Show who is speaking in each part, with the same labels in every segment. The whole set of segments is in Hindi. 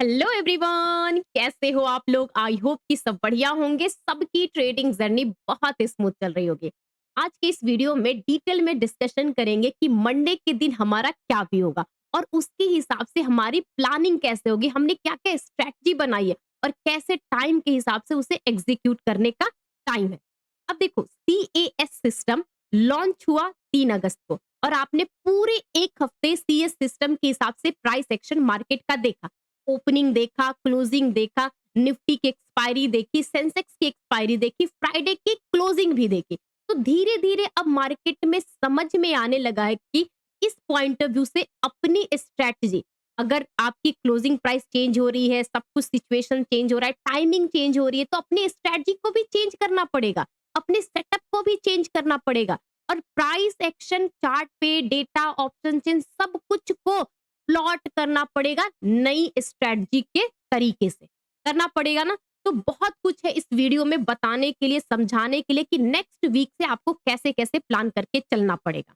Speaker 1: हेलो एवरीवन, कैसे हो आप लोग? आई होप कि सब बढ़िया होंगे। सबकी ट्रेडिंग जर्नी बहुत स्मूथ चल रही होगी। आज के इस वीडियो में डिटेल में डिस्कशन करेंगे कि मंडे के दिन हमारा क्या व्यू होगा और उसके हिसाब से हमारी प्लानिंग कैसे होगी, हमने क्या क्या स्ट्रैटेजी बनाई है और कैसे टाइम के हिसाब से उसे एग्जीक्यूट करने का टाइम है। अब देखो, CAS सिस्टम लॉन्च हुआ 3 अगस्त को और आपने पूरे एक हफ्ते CS सिस्टम के हिसाब से प्राइस एक्शन मार्केट का देखा। ओपनिंग देखा, क्लोजिंग देखा, निफ्टी की एक्सपायरी देखी, सेंसेक्स की एक्सपायरी देखी, फ्राइडे की क्लोजिंग भी देखी। तो धीरे-धीरे अब मार्केट में समझ में आने लगा है कि इस पॉइंट ऑफ व्यू से अपनी स्ट्रैटेजी, अगर आपकी क्लोजिंग प्राइस चेंज हो रही है, सब कुछ सिचुएशन चेंज हो रहा है, टाइमिंग चेंज हो रही है, तो अपनी स्ट्रैटेजी को भी चेंज करना पड़ेगा, अपने सेटअप को भी चेंज करना पड़ेगा और प्राइस एक्शन चार्ट पे डेटा ऑप्शन चेंज सब कुछ को प्लॉट करना पड़ेगा नई स्ट्रेटजी के तरीके से करना पड़ेगा ना। तो बहुत कुछ है इस वीडियो में बताने के लिए, समझाने के लिए कि नेक्स्ट वीक से आपको कैसे कैसे प्लान करके चलना पड़ेगा।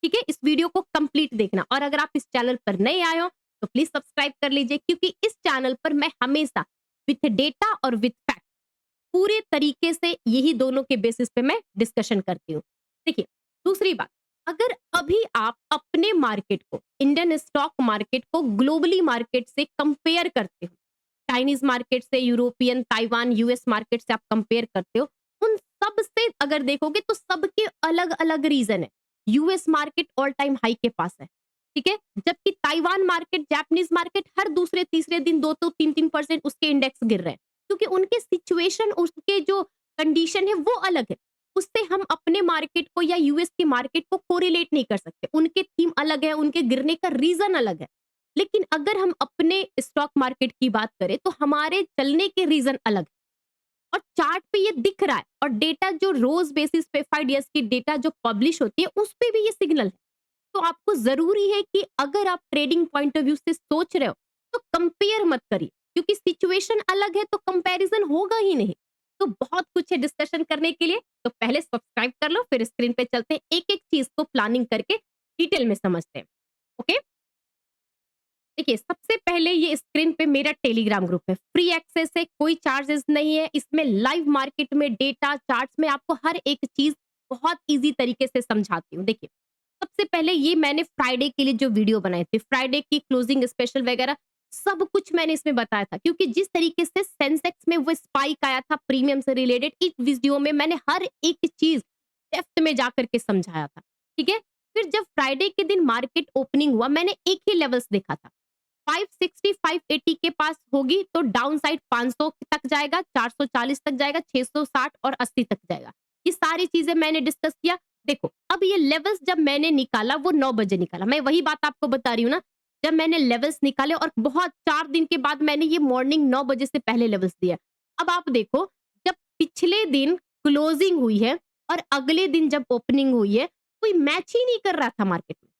Speaker 1: ठीक है, इस वीडियो को कंप्लीट देखना और अगर आप इस चैनल पर नए आए हो तो प्लीज सब्सक्राइब कर लीजिए, क्योंकि इस चैनल पर मैं हमेशा विथ डेटा और विथ फैक्ट पूरे तरीके से यही दोनों के बेसिस पे मैं डिस्कशन करती हूँ। देखिए, दूसरी बात, अगर अभी आप अपने मार्केट को, इंडियन स्टॉक मार्केट को ग्लोबली मार्केट से कंपेयर करते हो, चाइनीज मार्केट से, यूरोपियन, ताइवान, US मार्केट से आप कंपेयर करते हो, उन सब से अगर देखोगे तो सबके अलग अलग रीजन है। US market all time high के पास है, ठीक है, जबकि ताइवान मार्केट, जापानीज मार्केट हर दूसरे तीसरे दिन 2-3% उसके इंडेक्स गिर रहे हैं, क्योंकि उनके सिचुएशन, उसके जो कंडीशन है वो अलग है। उससे हम अपने मार्केट को या US की मार्केट को कोरिलेट नहीं कर सकते। उनके थीम अलग है, उनके गिरने का रीजन अलग है। लेकिन अगर हम अपने स्टॉक मार्केट की बात करें तो हमारे चलने के रीजन अलग है और चार्ट पे ये दिख रहा है और डेटा जो रोज बेसिस पे 5 ईयर्स की डेटा जो पब्लिश होती है उस पे भी ये सिग्नल है। तो आपको जरूरी है कि अगर आप ट्रेडिंग पॉइंट ऑफ व्यू से सोच रहे हो तो कंपेयर मत करिए, क्योंकि सिचुएशन अलग है तो कंपैरिजन होगा ही नहीं। तो बहुत कुछ है डिस्कशन करने के लिए, तो पहले सब्सक्राइब कर लो, फिर स्क्रीन पे चलते हैं, एक एक चीज को प्लानिंग करके डिटेल में समझते हैं। ओके, देखिए, सबसे पहले ये स्क्रीन पे मेरा टेलीग्राम ग्रुप है, फ्री एक्सेस है, कोई चार्जेस नहीं है। इसमें लाइव मार्केट में डेटा चार्ट्स में आपको हर एक चीज बहुत इजी तरीके से समझाती हूँ। देखिए, सबसे पहले ये मैंने फ्राइडे के लिए जो वीडियो बनाए थे, फ्राइडे की क्लोजिंग स्पेशल वगैरह सब कुछ मैंने इसमें बताया था, क्योंकि जिस तरीके से सेंसेक्स में वो स्पाइक आया था प्रीमियम से रिलेटेड, इस वीडियो में मैंने हर एक चीज डेप्थ में जाकर के समझाया था। ठीक है, फिर जब फ्राइडे के दिन मार्केट ओपनिंग हुआ, मैंने एक ही लेवल्स देखा था, 560 580 के पास होगी तो डाउन साइड 500 तक जाएगा, 440 तक जाएगा, 660 और 80 तक जाएगा। ये सारी चीजें मैंने डिस्कस किया। देखो, अब ये लेवल्स जब मैंने निकाला वो 9 बजे निकाला, मैं वही बात आपको बता रही हूँ ना। जब मैंने लेवल्स निकाले और बहुत 4 दिन के बाद मैंने ये मॉर्निंग 9 बजे से पहले लेवल्स दिया। अब आप देखो, जब पिछले दिन क्लोजिंग हुई है और अगले दिन जब ओपनिंग हुई है, कोई मैच ही नहीं कर रहा था मार्केट में।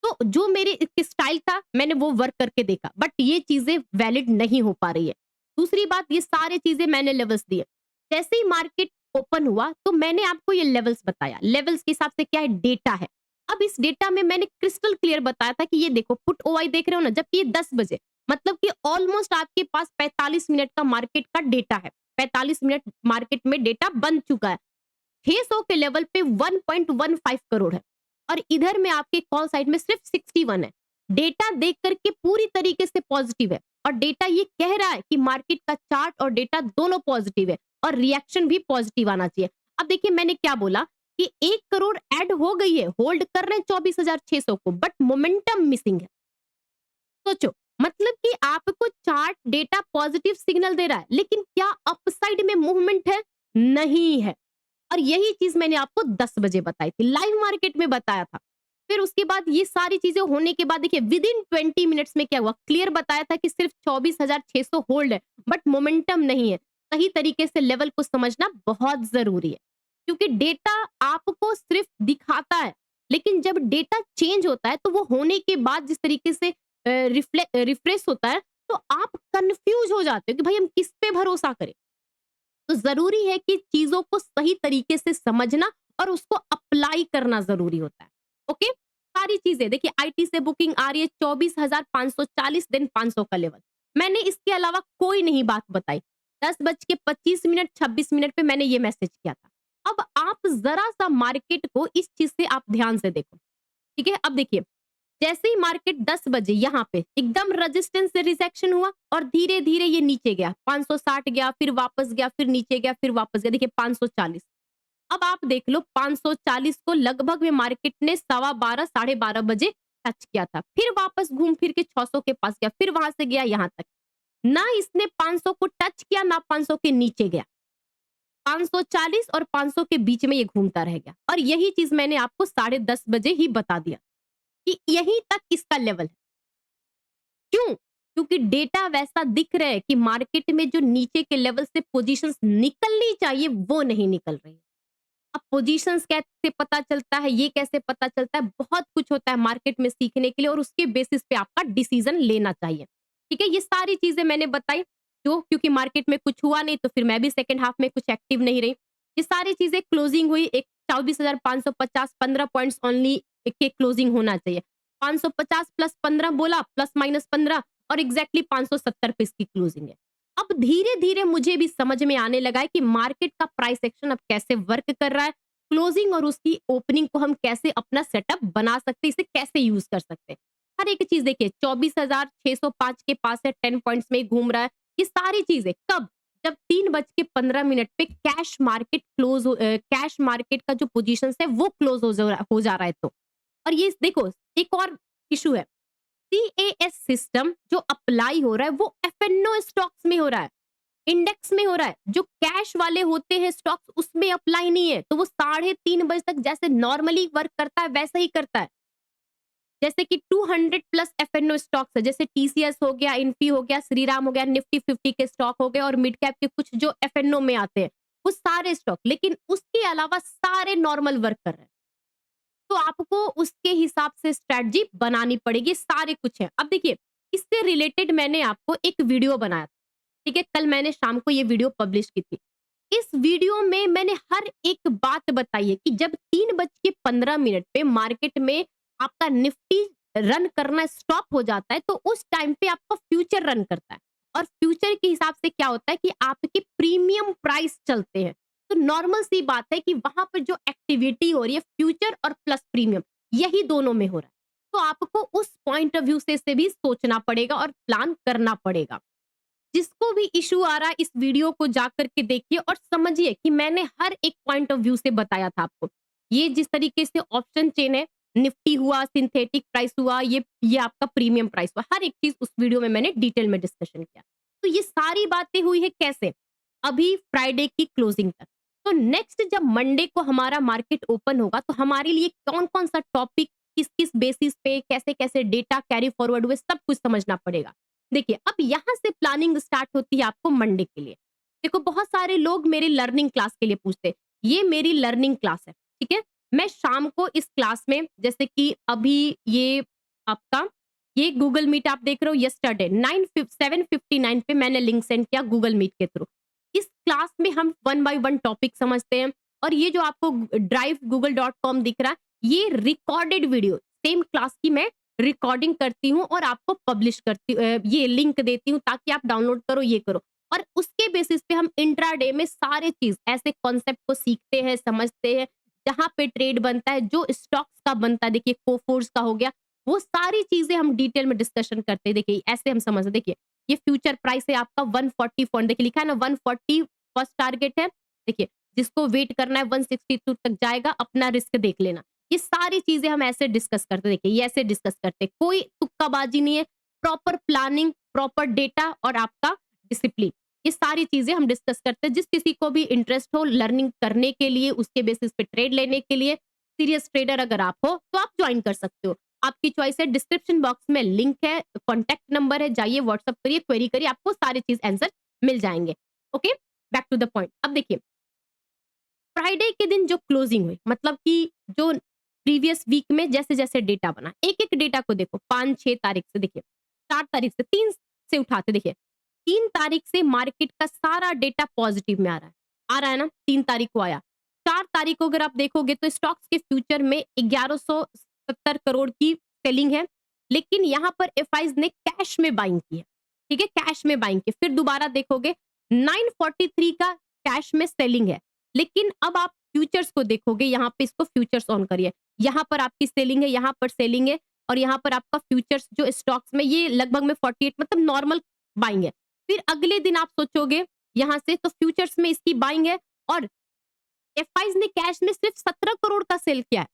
Speaker 1: तो जो मेरे स्टाइल था मैंने वो वर्क करके देखा, बट ये चीजें वैलिड नहीं हो पा रही है। दूसरी बात, ये सारी चीजें मैंने लेवल्स दिए, जैसे ही मार्केट ओपन हुआ तो मैंने आपको ये लेवल्स बताया। लेवल्स के हिसाब से क्या है, डेटा है। अब इस डेटा में मैंने क्रिस्टल क्लियर बताया था कि ये देखो, पुट OI देख रहे हो ना, जबकि ये 10 बजे, मतलब कि ऑलमोस्ट आपके पास 45 मिनट का मार्केट का डेटा है। 45 मिनट मार्केट में डेटा बन चुका है। 600 के लेवल पे 1.15 करोड़ है और इधर में आपके कॉल साइड में सिर्फ 61 है। डेटा देख करके पूरी तरीके से पॉजिटिव है और डेटा ये कह रहा है कि मार्केट का चार्ट और डेटा दोनों पॉजिटिव है और रिएक्शन भी पॉजिटिव आना चाहिए। अब देखिए, मैंने क्या बोला कि 1 करोड़ ऐड हो गई है, होल्ड कर रहे हैं 24,600 को, बट मोमेंटम मिसिंग है। सोचो, मतलब कि आपको चार्ट डेटा पॉजिटिव सिग्नल दे रहा है, लेकिन क्या अपसाइड में मूवमेंट है? नहीं है। और यही चीज मैंने आपको 10 बजे बताई थी, लाइव मार्केट में बताया था। फिर उसके बाद ये सारी चीजें होने के बाद देखिए, विद इन 20 मिनट्स में क्या हुआ, क्लियर बताया था कि सिर्फ 24,600 होल्ड है, बट मोमेंटम नहीं है। सही तरीके से लेवल को समझना बहुत जरूरी है, क्योंकि डेटा आपको सिर्फ दिखाता है, लेकिन जब डेटा चेंज होता है तो वो होने के बाद जिस तरीके से रिफ्रेश होता है, तो आप कंफ्यूज हो जाते हो कि भाई हम किस पे भरोसा करें। तो जरूरी है कि चीजों को सही तरीके से समझना और उसको अप्लाई करना जरूरी होता है। ओके, सारी चीजें देखिए, IT से बुकिंग आ रही है 24,540, दिन 500 का लेवल। मैंने इसके अलावा कोई नहीं बात बताई। 10:25 26 पे मैंने ये मैसेज किया था। अब आप ज़रा-सा मार्केट को इस चीज़ से आप ध्यान से देखो, ठीक है? अब देखिए, जैसे ही मार्केट 10 बजे यहाँ पे एकदम रेजिस्टेंस से रिजेक्शन हुआ और धीरे-धीरे ये नीचे गया, 560 गया, फिर वापस गया, फिर नीचे गया, फिर वापस गया। देखिए 540। अब आप देख लो 540 को लगभग में मार्केट ने सवा 12 साढ़े 12 बजे टच किया था। फिर वापस घूम फिर के 600 के पास गया, फिर वहां से गया यहाँ तक। ना इसने 500 को टच किया, ना 500 के नीचे गया। 540 और 500 के बीच में ये घूमता रह गया और यही चीज मैंने आपको 10:30 बजे ही बता दिया कि यहीं तक इसका लेवल है। क्यों? क्योंकि डेटा वैसा दिख रहा है कि मार्केट में जो नीचे के लेवल से पोजीशंस निकलनी चाहिए वो नहीं निकल रही है। अब पोजीशंस कैसे पता चलता है, ये कैसे पता चलता है, बहुत कुछ होता है मार्केट में सीखने के लिए और उसके बेसिस पे आपका डिसीजन लेना चाहिए। ठीक है? ये सारी चीज़ें मैंने बताई, जो क्योंकि मार्केट में कुछ हुआ नहीं तो फिर मैं भी सेकंड हाफ में कुछ एक्टिव नहीं रही। ये सारी चीज़ें क्लोजिंग हुई, एक 24,550 15 पॉइंट्स ओनली के क्लोजिंग होना चाहिए। 550 प्लस 15 बोला, प्लस माइनस 15 और एग्ज़ैक्टली 570 पे इसकी क्लोजिंग है। अब धीरे-धीरे मुझे भी समझ में आने लगा है कि मार्केट का प्राइस एक्शन अब कैसे वर्क कर रहा है, क्लोजिंग और उसकी ओपनिंग को हम कैसे अपना सेटअप बना सकते हैं, इसे कैसे यूज़ कर सकते हैं। हर एक चीज़ देखिए 24,605 के पास है, 10 पॉइंट्स में घूम रहा है। ये सारी चीज़ें कब? जब 3:15 पे कैश मार्केट का जो पोज़ीशंस है वो क्लोज़ हो जा रहा है तो। और ये देखो एक और इश्यू है, सीएएस सिस्टम जो अप्लाई हो रहा है वो एफएनओ स्टॉक्स में हो रहा है, इंडेक्स में हो रहा है। जो कैश वाले होते हैं स्टॉक्स उसमें अप्लाई नहीं है। तो वो 3:30 तक जैसे नॉर्मली वर्क करता है वैसा ही करता है। जैसे कि 200 प्लस एफएनओ स्टॉक्स है, जैसे टीसीएस हो गया, इन्फी हो गया, श्रीराम हो गया, निफ्टी 50 के स्टॉक हो गए और मिड कैप के कुछ जो एफएनओ में आते हैं, वो सारे स्टॉक, लेकिन उसके अलावा सारे नॉर्मल वर्क कर रहे हैं। तो आपको उसके हिसाब से स्ट्रैटेजी बनानी पड़ेगी, सारे कुछ है। अब देखिए, इससे रिलेटेड मैंने आपको एक वीडियो बनाया था, ठीक है? कल मैंने शाम को ये वीडियो पब्लिश की थी। इस वीडियो में मैंने हर एक बात बताई है कि जब 3:15 पे मार्केट में आपका निफ्टी रन करना स्टॉप हो जाता है, तो उस टाइम पे आपका फ्यूचर रन करता है और फ्यूचर के हिसाब से क्या होता है कि आपके प्रीमियम प्राइस चलते हैं। तो नॉर्मल सी बात है कि वहां पर जो एक्टिविटी हो रही है फ्यूचर और प्लस प्रीमियम, यही दोनों में हो रहा है। तो आपको उस पॉइंट ऑफ व्यू से भी सोचना पड़ेगा और प्लान करना पड़ेगा। जिसको भी इश्यू आ रहा है इस वीडियो को जाकर के देखिए और समझिए कि मैंने हर एक पॉइंट ऑफ व्यू से बताया था आपको। ये जिस तरीके से ऑप्शन चेन है, निफ्टी हुआ, सिंथेटिक प्राइस हुआ, ये आपका प्रीमियम प्राइस हुआ, हर एक चीज उस वीडियो में मैंने डिटेल में डिस्कशन किया। तो ये सारी बातें हुई है कैसे? अभी फ्राइडे की क्लोजिंग तक। तो नेक्स्ट जब मंडे को हमारा मार्केट ओपन होगा तो हमारे लिए कौन-कौन सा टॉपिक किस-किस बेसिस पे कैसे-कैसे डेटा कैरी फॉरवर्ड हुए सब कुछ समझना पड़ेगा। देखिए, अब यहाँ से प्लानिंग स्टार्ट होती है आपको मंडे के लिए। देखो बहुत सारे लोग मेरी लर्निंग क्लास के लिए पूछते हैं, ये मेरी लर्निंग क्लास है, ठीक है? मैं शाम को इस क्लास में जैसे कि अभी ये आपका ये गूगल मीट आप देख रहे हो यस्टरडे 7:59 पे मैंने लिंक सेंड किया गूगल मीट के थ्रू। इस क्लास में हम वन बाय वन टॉपिक समझते हैं और ये जो आपको ड्राइव google.com दिख रहा है, ये रिकॉर्डेड वीडियो सेम क्लास की मैं रिकॉर्डिंग करती हूँ और आपको पब्लिश ये लिंक देती हूँ ताकि आप डाउनलोड करो, ये करो। और उसके बेसिस पे हम इंट्राडे में सारे चीज़ ऐसे कॉन्सेप्ट को सीखते हैं, समझते हैं, जहाँ पे ट्रेड बनता है, जो स्टॉक्स का बनता है, देखिए कोफोर्स का हो गया, वो सारी चीज़ें हम डिटेल में डिस्कशन करते हैं। देखिए, ऐसे हम समझते हैं, देखिए, ये फ्यूचर प्राइस है आपका 140 पॉइंट, देखिए लिखा है ना 140 फर्स्ट टारगेट है। देखिए, जिसको वेट करना है 162 तक जाएगा, अपना रिस्क देख लेना। ये सारी चीजें हम ऐसे डिस्कस करते, देखिए ये ऐसे डिस्कस करते, कोई तुक्काबाजी नहीं है, प्रॉपर प्लानिंग, प्रॉपर डेटा और आपका डिसिप्लिन, ये सारी चीजें हम डिस्कस करते हैं। जिस किसी को भी इंटरेस्ट हो लर्निंग करने के लिए, उसके बेसिस पे ट्रेड लेने के लिए, सीरियस ट्रेडर अगर आप हो तो आप ज्वाइन कर सकते हो, आपकी चॉइस है। डिस्क्रिप्शन बॉक्स में लिंक है, कॉन्टैक्ट नंबर है, जाइए व्हाट्सअप करिए, क्वेरी करिए, आपको सारी चीज आंसर मिल जाएंगे। Okay, back to the point. अब देखिए, फ्राइडे के दिन जो क्लोजिंग हुई, मतलब कि जो प्रीवियस वीक में जैसे-जैसे डेटा बना, एक-एक डेटा को देखो 5-6 तारीख से, देखिए 4 तारीख से, 3 से उठाते, देखिए 3 तारीख से मार्केट का सारा डेटा पॉजिटिव में आ रहा है ना, 3 तारीख को आया। 4 तारीख को अगर आप देखोगे तो स्टॉक्स के फ्यूचर में 1170 करोड़ की सेलिंग है, लेकिन यहाँ पर एफआईज ने कैश में बाइंग की है। ठीक है, कैश में बाइंग की। फिर दोबारा देखोगे 943 का कैश में सेलिंग है। लेकिन अब आप फ्यूचर्स को देखोगे, यहाँ पे इसको फ्यूचर्स ऑन करिए। यहाँ पर आपकी सेलिंग है, यहाँ पर सेलिंग है और यहाँ पर आपका फ्यूचर्स जो स्टॉक्स में ये लगभग में 48 मतलब नॉर्मल बाइंग है। फिर अगले दिन आप सोचोगे यहाँ से तो फ्यूचर्स में इसकी बाइंग है और एफआईज ने कैश में सिर्फ 17 करोड़ का सेल किया है।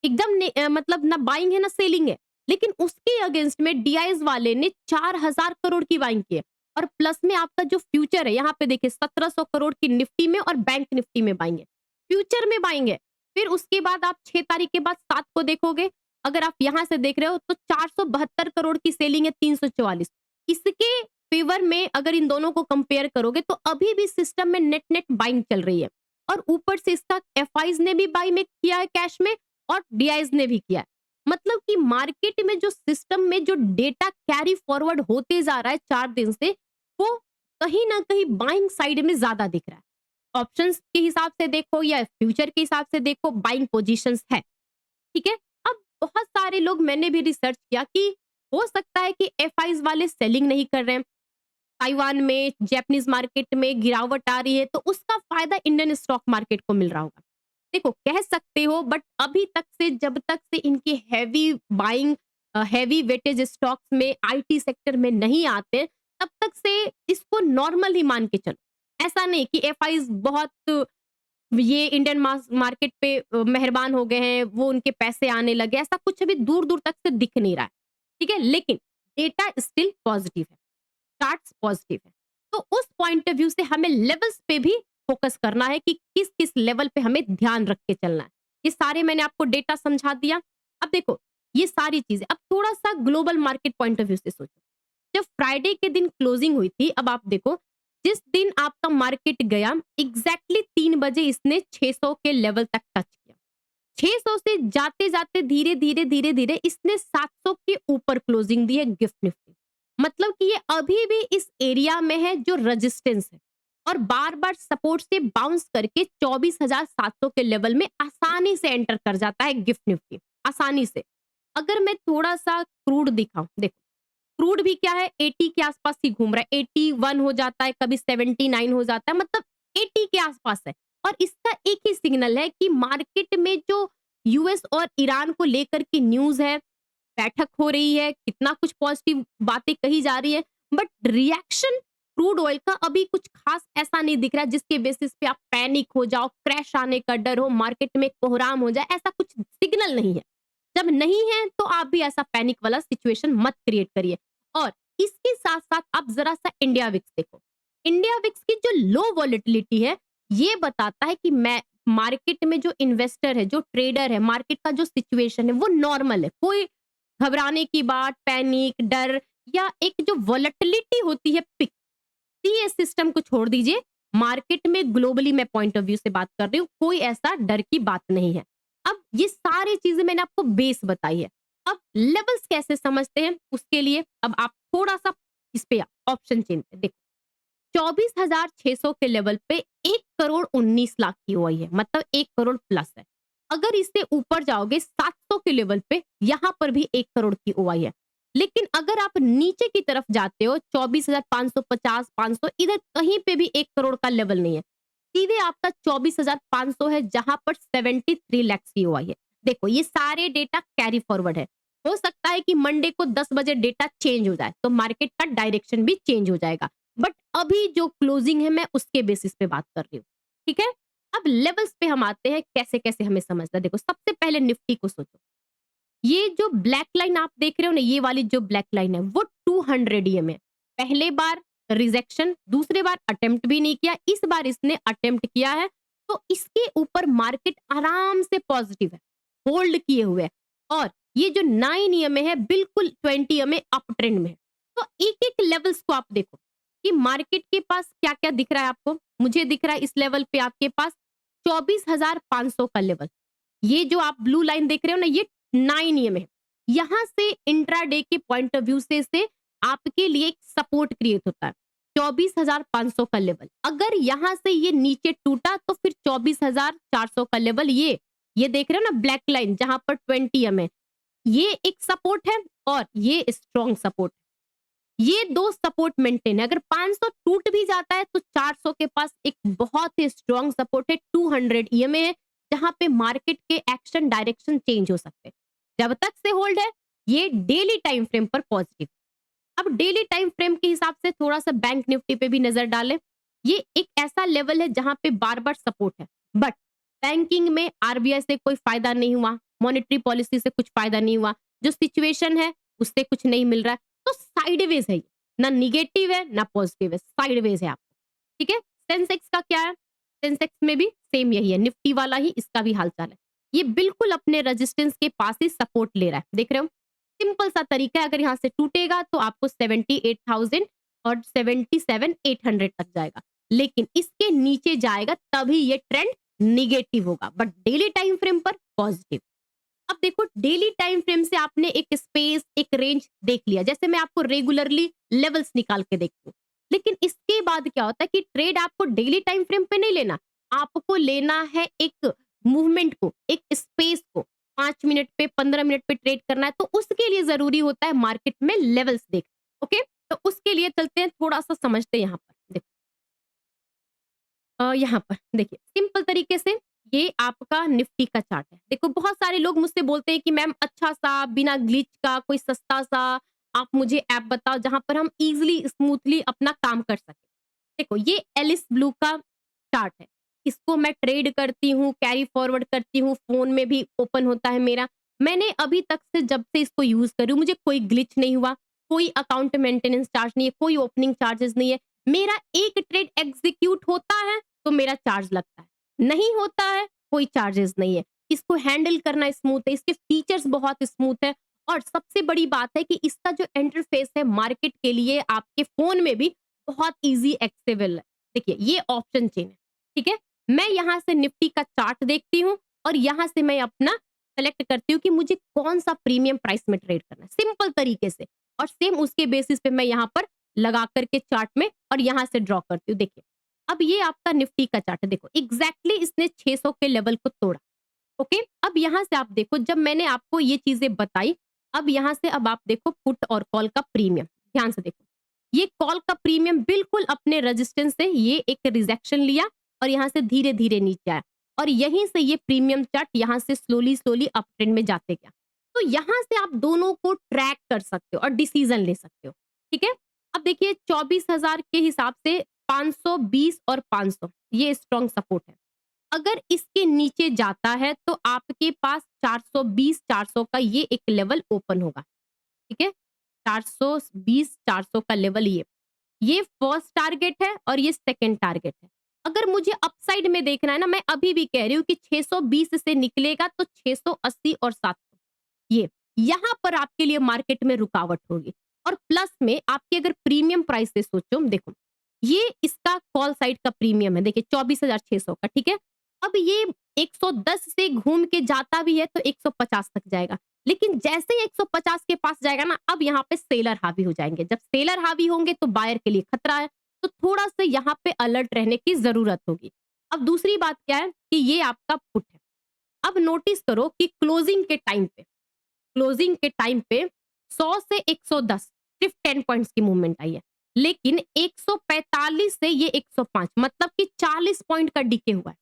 Speaker 1: एकदम मतलब ना बाइंग है ना सेलिंग है। लेकिन उसके अगेंस्ट में डीआईएस वाले ने 4000 करोड़ की बाइंग की है और प्लस में आपका जो फ्यूचर है यहाँ पे देखिए 1700 करोड़ की निफ्टी में और बैंक निफ्टी में बाइंग है, फ्यूचर में बाइंग है। फिर उसके बाद आप 6 तारीख के बाद 7 को देखोगे, अगर आप यहाँ से देख रहे हो तो 472 करोड़ की सेलिंग है, 344। इसके फेवर में अगर इन दोनों को कंपेयर करोगे तो अभी भी सिस्टम में नेट नेट बाइंग चल रही है और ऊपर से इसका एफआईज ने भी बाई में किया है कैश में और डीआईएस ने भी किया है। मतलब कि मार्केट में जो सिस्टम में जो डेटा कैरी फॉरवर्ड होते जा रहा है 4 दिन से, वो कहीं ना कहीं बाइंग साइड में ज्यादा दिख रहा है। ऑप्शंस के हिसाब से देखो या फ्यूचर के हिसाब से देखो, बाइंग पोजीशंस है। ठीक है। अब बहुत सारे लोग, मैंने भी रिसर्च किया कि हो सकता है कि एफआईज वाले सेलिंग नहीं कर रहे हैं, ताइवान में जापानीज मार्केट में गिरावट आ रही है तो उसका फायदा इंडियन स्टॉक मार्केट को मिल रहा होगा। देखो कह सकते हो, बट अभी तक से जब तक से इनके heavy buying, heavy weightage stocks में आईटी सेक्टर में नहीं आते, तब तक से इसको नॉर्मल ही मान के चलो। ऐसा नहीं कि एफआईज बहुत ये इंडियन मार्केट पे मेहरबान हो गए हैं, वो उनके पैसे आने लगे, ऐसा कुछ अभी दूर दूर तक से दिख नहीं रहा है। ठीक है, लेकिन डेटा स्टिल पॉजिटिव है, चार्ट्स पॉजिटिव है। तो उस पॉइंट ऑफ व्यू से हमें लेवल्स पे भी फोकस करना है कि किस किस लेवल पे हमें ध्यान रख के चलना है। ये सारे मैंने आपको डेटा समझा दिया। अब देखो ये सारी चीजें, अब थोड़ा सा global market point of view से सोचो। जब फ्राइडे के दिन क्लोजिंग हुई थी, अब आप देखो जिस दिन आपका मार्केट गया एग्जैक्टली 3 बजे इसने 600 के लेवल तक टच किया। 600 से जाते जाते धीरे धीरे धीरे धीरे इसने 700 के ऊपर क्लोजिंग दी है गिफ्ट निफ्टी। मतलब कि ये अभी भी इस एरिया में है जो रेजिस्टेंस है और बार बार सपोर्ट से बाउंस करके 24,700 के लेवल में आसानी से एंटर कर जाता है गिफ्ट निफ्टी, आसानी से। अगर मैं थोड़ा सा क्रूड दिखाऊं, देखो क्रूड भी क्या है 80 के आसपास ही घूम रहा है, 81 हो जाता है, कभी 79 हो जाता है, मतलब 80 के आसपास है। और इसका एक ही सिग्नल है कि मार्केट में जो यूएस और ईरान को लेकर की न्यूज है, बैठक हो रही है, कितना कुछ पॉजिटिव बातें कही जा रही है, बट रिएक्शन क्रूड ऑयल का अभी कुछ खास ऐसा नहीं दिख रहा है जिसके बेसिस पे आप पैनिक हो जाओ, क्रैश आने का डर हो, मार्केट में कोहराम हो जाए, ऐसा कुछ सिग्नल नहीं है। जब नहीं है तो आप भी ऐसा पैनिक वाला सिचुएशन मत क्रिएट करिए। और इसके साथ साथ आप जरा सा इंडिया विक्स देखो। इंडिया विक्स की जो लो वॉलेटिलिटी है, ये बताता है कि मैं मार्केट में जो इन्वेस्टर है, जो ट्रेडर है, मार्केट का जो सिचुएशन है वो नॉर्मल है, कोई घबराने की बात, पैनिक, डर या एक जो वॉलेटिलिटी होती है पिक, ये सिस्टम को छोड़ दीजिए। मार्केट में ग्लोबली मैं पॉइंट ऑफ व्यू से बात कर रही हूँ, कोई ऐसा डर की बात नहीं है। अब ये सारी चीजें मैंने आपको बेस बताई है। अब लेवल्स कैसे समझते हैं उसके लिए अब आप थोड़ा सा इस पे ऑप्शन चेंज देखो। 24,600 के लेवल पे 1,19,00,000 की हुई है, मतलब 1 करोड़ प्लस है। अगर इससे ऊपर जाओगे 700 के लेवल पे, यहां पर भी 1 करोड़ की ओआई है। लेकिन अगर आप नीचे की तरफ जाते हो 24,550, 500, इधर कहीं पे भी 1 करोड़ का लेवल नहीं है, सीधे आपका 24,500 है जहां पर 73 लाख की ओआई है। देखो ये सारे डेटा कैरी फॉरवर्ड है। हो सकता है कि मंडे को 10 बजे डेटा चेंज हो जाए तो मार्केट का डायरेक्शन भी चेंज हो जाएगा, बट अभी जो क्लोजिंग है मैं उसके बेसिस पे बात कर रही हूँ। ठीक है, अब लेवल्स पे हम आते हैं, कैसे कैसे हमें समझना है। देखो सबसे पहले निफ्टी को सोचो। ये जो ब्लैक लाइन आप देख रहे हो ना, ये वाली जो ब्लैक लाइन है वो 200 ईएम है। पहले बार रिजेक्शन, दूसरे बार अटेम्प्ट भी नहीं किया, इस बार इसने अटेम्प्ट किया है तो इसके ऊपर मार्केट आराम से पॉजिटिव है, होल्ड किए हुए है। और ये जो 9 ईएमए है बिल्कुल 20 ईएमए अप ट्रेंड में है। तो एक एक लेवल्स को आप देखो कि मार्केट के पास क्या क्या दिख रहा है आपको। मुझे दिख रहा है इस लेवल पे आपके पास 24,500 का लेवल, ये जो आप ब्लू लाइन देख रहे हो ना, ये 9 ईएमए है। यहां से इंट्राडे के पॉइंट ऑफ व्यू से आपके लिए एक सपोर्ट क्रिएट होता है 24,500 का लेवल। अगर यहां से ये नीचे टूटा तो फिर 24,400 का लेवल, ये देख रहे हो ना ब्लैक लाइन जहां पर 20 ईएमए, ये एक सपोर्ट है और ये स्ट्रॉन्ग सपोर्ट है। ये 2 सपोर्ट मेंटेन है। अगर 500 टूट भी जाता है तो 400 के पास एक बहुत ही स्ट्रॉन्ग सपोर्ट है, 200 ईएमए है, जहाँ पे मार्केट के एक्शन डायरेक्शन चेंज हो सकते हैं। जब तक से होल्ड है, ये डेली टाइम फ्रेम पर पॉजिटिव। अब डेली टाइम फ्रेम के हिसाब से थोड़ा-सा बैंक निफ्टी पे भी नज़र डालें। ये एक ऐसा लेवल है जहाँ पे बार-बार सपोर्ट है। बट बैंकिंग में आरबीआई से कोई फ़ायदा नहीं हुआ, मॉनेटरी पॉलिसी से कुछ फ़ायदा नहीं हुआ, जो सिचुएशन है उससे कुछ नहीं मिल रहा है, तो साइडवेज है ये। ना नेगेटिव है, ना पॉजिटिव है, साइडवेज है आपको, ठीक है? सेंसेक्स का क्या है? सेंसेक्स में भी सेम यही है, निफ्टी वाला ही इसका भी हाल-चाल है। ये बिल्कुल अपने रेजिस्टेंस के पास ही सपोर्ट ले रहा है, देख रहे हो? सिंपल सा तरीका है, अगर यहाँ से टूटेगा तो आपको 78,000 और 77,800 तक जाएगा। लेकिन इसके नीचे जाएगा तभी ये ट्रेंड नेगेटिव होगा, बट डेली टाइम फ्रेम पर पॉजिटिव। अब देखो डेली टाइम फ्रेम से आपने एक स्पेस, एक रेंज देख लिया, जैसे मैं आपको रेगुलरली लेवल्स निकाल के देखती हूँ। लेकिन इसके बाद क्या होता है कि ट्रेड आपको डेली टाइम फ्रेम पे नहीं लेना, आपको लेना है एक मूवमेंट को, एक स्पेस को। 5 मिनट पे, 15 मिनट पे ट्रेड करना है, तो उसके लिए जरूरी होता है मार्केट में लेवल्स देख। ओके, तो उसके लिए चलते हैं, थोड़ा सा समझते हैं यहाँ पर। देखो यहाँ पर देखिए, सिंपल तरीके से ये आपका निफ्टी का चार्ट है। देखो बहुत सारे लोग मुझसे बोलते हैं कि मैम अच्छा सा बिना ग्लिच का कोई सस्ता सा आप मुझे ऐप बताओ जहां पर हम इजीली स्मूथली अपना काम कर सकें। देखो ये एलिस ब्लू का चार्ट है। इसको मैं ट्रेड करती हूँ, कैरी फॉरवर्ड करती हूँ, फ़ोन में भी ओपन होता है मेरा। मैंने अभी तक से जब से इसको यूज़ कर रही हूँ, मुझे कोई ग्लिच नहीं हुआ, कोई अकाउंट मेंटेनेंस चार्ज नहीं है, कोई ओपनिंग चार्जेस नहीं है। मेरा एक ट्रेड एग्ज़ीक्यूट होता है, तो मेरा चार्ज लगता है। नहीं होता है, कोई चार्जेस नहीं है। इसको हैंडल करना स्मूथ है, इसके फीचर्स बहुत स्मूथ है और सबसे बड़ी बात है कि इसका जो इंटरफ़ेस है मार्केट के लिए आपके फ़ोन में भी बहुत ईज़ी एक्सेसिबल है। देखिए ये ऑप्शन चेन है, ठीक है? मैं यहाँ से निफ्टी का चार्ट देखती हूँ और यहाँ से मैं अपना सेलेक्ट करती हूँ कि मुझे कौन-सा प्रीमियम प्राइस में ट्रेड करना है, सिंपल तरीके से। और सेम उसके बेसिस पे मैं यहाँ पर लगा कर के चार्ट में और यहाँ से ड्रॉ करती हूँ। देखिए, अब ये आपका निफ्टी का चार्ट है, देखो एग्ज़ैक्टली इसने 600 के लेवल को तोड़ा, ओके? अब यहाँ से आप देखो, जब मैंने आपको ये चीज़ें बताई, अब यहाँ से अब आप देखो पुट और कॉल का प्रीमियम, ध्यान से देखो। ये कॉल का प्रीमियम बिल्कुल अपने रेजिस्टेंस से ये एक रिजेक्शन लिया और यहाँ से धीरे-धीरे नीचे आया और यहीं से ये प्रीमियम चार्ट यहाँ से स्लोली-स्लोली अप ट्रेंड में जाते गया। तो यहाँ से आप दोनों को ट्रैक कर सकते हो और डिसीजन ले सकते हो, ठीक है? अब देखिए 24,000 के हिसाब से 520 और 500 ये स्ट्रॉन्ग सपोर्ट है। अगर इसके नीचे जाता है तो आपके पास 420 400 का ये एक लेवल ओपन होगा, ठीक है? 420 400 का लेवल ये फर्स्ट टारगेट है और ये सेकंड टारगेट है। अगर मुझे अपसाइड में देखना है ना, मैं अभी भी कह रही हूँ कि 620 से निकलेगा तो 680 और 700 ये यहाँ पर आपके लिए मार्केट में रुकावट होगी। और प्लस में आपकी अगर प्रीमियम प्राइस से सोचो, देखो ये इसका कॉल साइड का प्रीमियम है, देखिए 24,600 का, ठीक है? अब ये 110 से घूम के जाता भी है तो 150 तक जाएगा। लेकिन जैसे ही 150 के पास जाएगा ना, अब यहाँ पे सेलर हावी हो जाएंगे। जब सेलर हावी होंगे तो बायर के लिए खतरा है, तो थोड़ा सा यहाँ पे अलर्ट रहने की जरूरत होगी। अब दूसरी बात क्या है कि ये आपका पुट है। अब नोटिस करो कि क्लोजिंग के टाइम पे 100 से 110 सिर्फ 10 पॉइंट्स की मूवमेंट आई है। लेकिन 145 से ये 105 मतलब कि 40 पॉइंट का डिके हुआ है।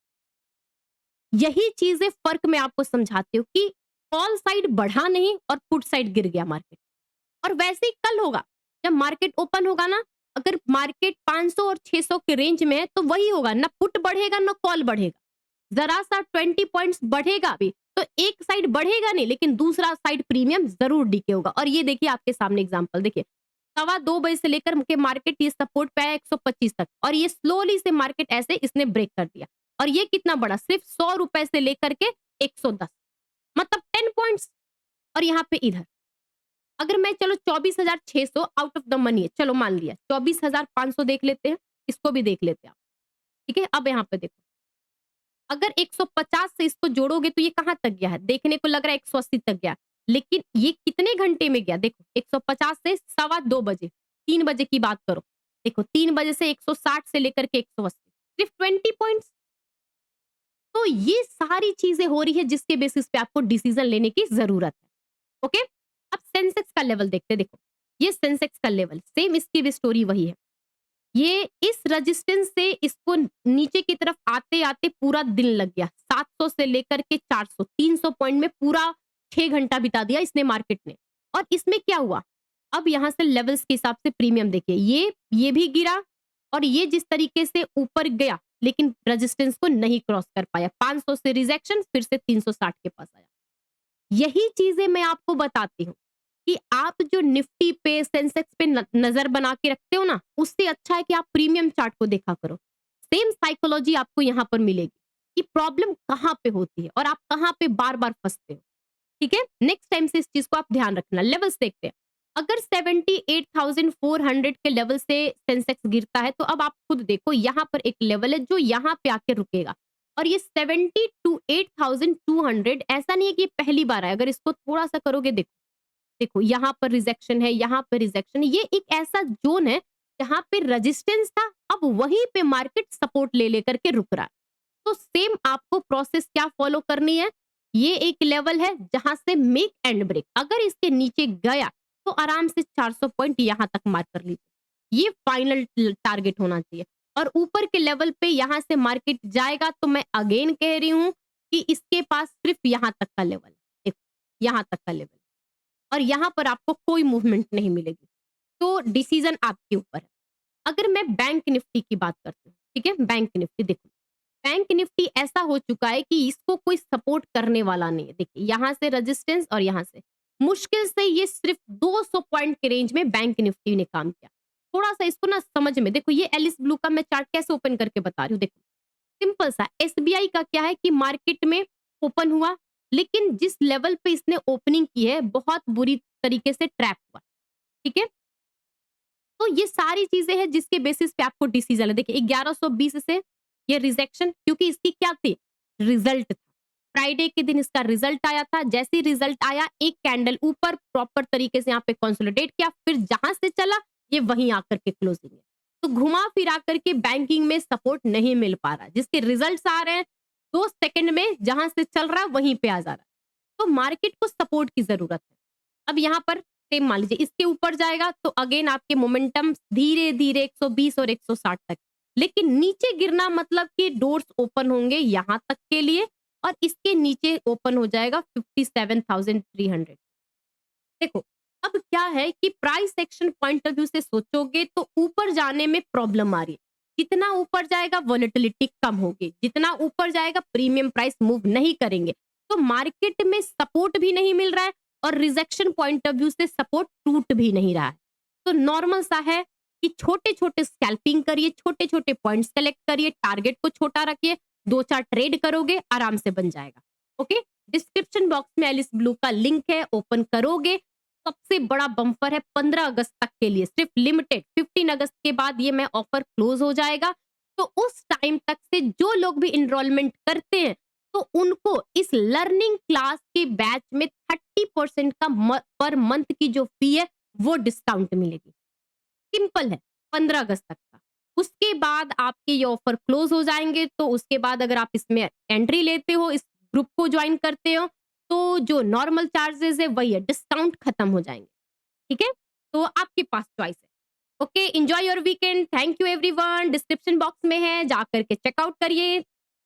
Speaker 1: यही चीजें फर्क मैं आपको समझाती हूँ कि कॉल साइड बढ़ा नहीं और पुट साइड गिर गया मार्केट। और वैसे ही कल होगा, जब मार्केट ओपन होगा ना, अगर मार्केट 500 और 600 के रेंज में है तो वही होगा, ना पुट बढ़ेगा ना कॉल बढ़ेगा। जरा सा 20 पॉइंट्स बढ़ेगा भी तो एक साइड बढ़ेगा नहीं, लेकिन दूसरा साइड प्रीमियम जरूर डीके होगा। और ये देखिए आपके सामने एग्जांपल देखिए, 2:15 से लेकर के मार्केट ये सपोर्ट पे आया 125 तक और ये स्लोली से मार्केट ऐसे इसने ब्रेक कर दिया। और ये कितना बड़ा, सिर्फ 100 रुपए से लेकर के 110, मतलब 10 पॉइंट्स। और यहाँ पे इधर अगर मैं चलो 24,600 आउट ऑफ द मनी है, चलो मान लिया 24,500 देख लेते हैं, इसको भी देख लेते हैं आप, ठीक है? अब यहाँ पे देखो, अगर 150 से इसको जोड़ोगे तो ये कहाँ तक गया है? देखने को लग रहा है 180 तक गया, लेकिन ये कितने घंटे में गया? देखो 150 से 2:15 बजे, 3 बजे की बात करो, देखो 3 बजे से 160 से लेकर के 180, सिर्फ 20 पॉइंट्स। तो ये सारी चीजें हो रही है जिसके बेसिस पे आपको डिसीजन लेने की जरूरत है। ओके, अब सेंसेक्स का लेवल देखते हैं। देखो ये सेंसेक्स का लेवल, सेम इसकी भी स्टोरी वही है। ये इस रेजिस्टेंस से इसको नीचे की तरफ आते-आते पूरा दिन लग गया। 700 से लेकर के 400, 300 पॉइंट में पूरा 6 घंटा बिता दिया इसने मार्केट ने। और इसमें क्या हुआ? अब यहाँ से लेवल्स के हिसाब से प्रीमियम देखिए, ये भी गिरा और ये जिस तरीके से ऊपर गया, लेकिन रेजिस्टेंस को नहीं क्रॉस कर पाया। 500 से रिजेक्शन, फिर से 360 के पास आया। यही चीजें मैं आपको बताती हूँ कि आप जो निफ्टी पे, सेंसेक्स पे नजर बना के रखते हो ना, उससे अच्छा है कि आप प्रीमियम चार्ट को देखा करो। सेम साइकोलॉजी आपको यहाँ पर मिलेगी कि प्रॉब्लम कहाँ पे होती है और आप कहाँ पे बार बार फंसते हो। ठीक है, नेक्स्ट टाइम से इस चीज को आप ध्यान रखना। लेवल्स देखते हैं। अगर 78,400 के लेवल से सेंसेक्स गिरता है, तो अब आप खुद देखो, यहाँ पर एक लेवल है जो यहाँ पे आके रुकेगा। और ये 78,200 ऐसा नहीं है कि ये पहली बार है। अगर इसको थोड़ा सा करोगे, देखो देखो, यहाँ पर रिजेक्शन है, यहाँ पर रिजेक्शन है। ये एक ऐसा जोन है जहाँ पे रेजिस्टेंस था, अब वहीं पे मार्केट सपोर्ट ले लेकर के रुक रहा है। तो सेम आपको प्रोसेस क्या फॉलो करनी है। ये एक लेवल है जहां से मेक एंड ब्रेक, अगर इसके नीचे गया तो आराम से 400 पॉइंट यहां तक मार्क कर लीजिए। ये फाइनल टारगेट होना चाहिए। और ऊपर के लेवल पे यहां से मार्केट जाएगा तो मैं अगेन कह रही हूं कि इसके पास सिर्फ यहां तक का लेवल है। देखो, यहां तक का लेवल, और यहां पर आपको कोई मूवमेंट नहीं मिलेगी। तो डिसीजन आपके ऊपर है। अगर मैं बैंक निफ्टी की बात करती हूँ, ठीक है, बैंक निफ्टी देखो, बैंक निफ्टी ऐसा हो चुका है कि इसको कोई सपोर्ट करने वाला नहीं है। देखिए, यहां से रेजिस्टेंस और यहां से मुश्किल से ये सिर्फ 200 पॉइंट के रेंज में बैंक निफ्टी ने काम किया। थोड़ा सा इसको ना समझ में देखो, ये एलिस ब्लू का मैं चार्ट कैसे ओपन करके बता रही हूँ। देखो, सिंपल सा एसबीआई का क्या है कि मार्केट में ओपन हुआ, लेकिन जिस लेवल पे इसने ओपनिंग की है, बहुत बुरी तरीके से ट्रैप हुआ। ठीक है, तो ये सारी चीजें हैं जिसके बेसिस पे आपको डिसीजन है। देखिए, 1120 से ये रिजेक्शन, क्योंकि इसकी क्या थी, रिजल्ट था। फ्राइडे के दिन इसका रिजल्ट आया था। जैसे ही रिजल्ट आया, एक कैंडल ऊपर प्रॉपर तरीके से यहाँ पे कंसोलिडेट किया, फिर जहां से चला ये वहीं आकर के क्लोजिंग है। तो घुमा फिरा करके बैंकिंग में सपोर्ट नहीं मिल पा रहा, जिसके रिजल्ट आ रहे हैं 2 सेकंड में, जहां से चल रहा है वहीं पे आ जा रहा है। तो मार्केट को सपोर्ट की जरूरत है। अब यहाँ पर सेम मान लीजिए इसके ऊपर जाएगा तो अगेन आपके मोमेंटम धीरे धीरे 120 और 160 तक, लेकिन नीचे गिरना मतलब कि डोर्स ओपन होंगे यहां तक के लिए, और इसके नीचे ओपन हो जाएगा 57,300। देखो, अब क्या है कि price action point of view से सोचोगे तो ऊपर जाने में प्रॉब्लम आ रही है। जितना ऊपर जाएगा वोलेटिलिटी कम होगी, जितना ऊपर जाएगा प्रीमियम प्राइस मूव नहीं करेंगे, तो मार्केट में सपोर्ट भी नहीं मिल रहा है और रिजेक्शन पॉइंट ऑफ व्यू से सपोर्ट टूट भी नहीं रहा है। तो नॉर्मल सा है कि छोटे छोटे स्कैल्पिंग करिए, छोटे छोटे पॉइंट्स सेलेक्ट करिए, टारगेट को छोटा रखिए, 2-4 ट्रेड करोगे, आराम से बन जाएगा। ओके, डिस्क्रिप्शन बॉक्स में एलिस ब्लू का लिंक है, ओपन करोगे। सबसे बड़ा बम्पर है 15 अगस्त तक के लिए, सिर्फ लिमिटेड। 15 अगस्त के बाद ये मैं ऑफर क्लोज हो जाएगा। तो उस टाइम तक से जो लोग भी इनरोलमेंट करते हैं, तो उनको इस लर्निंग क्लास के बैच में 30% का पर मंथ की जो फी है वो डिस्काउंट मिलेगी। सिंपल है, 15 अगस्त तक का। उसके बाद आपके ये ऑफर क्लोज हो जाएंगे। तो उसके बाद अगर आप इसमें एंट्री लेते हो, इस ग्रुप को ज्वाइन करते हो, तो जो नॉर्मल चार्जेस है वही है, डिस्काउंट खत्म हो जाएंगे। ठीक है, तो आपके पास चॉइस है। Okay, enjoy your weekend. Thank you everyone. Description box में है, जाकर के चेकआउट करिए।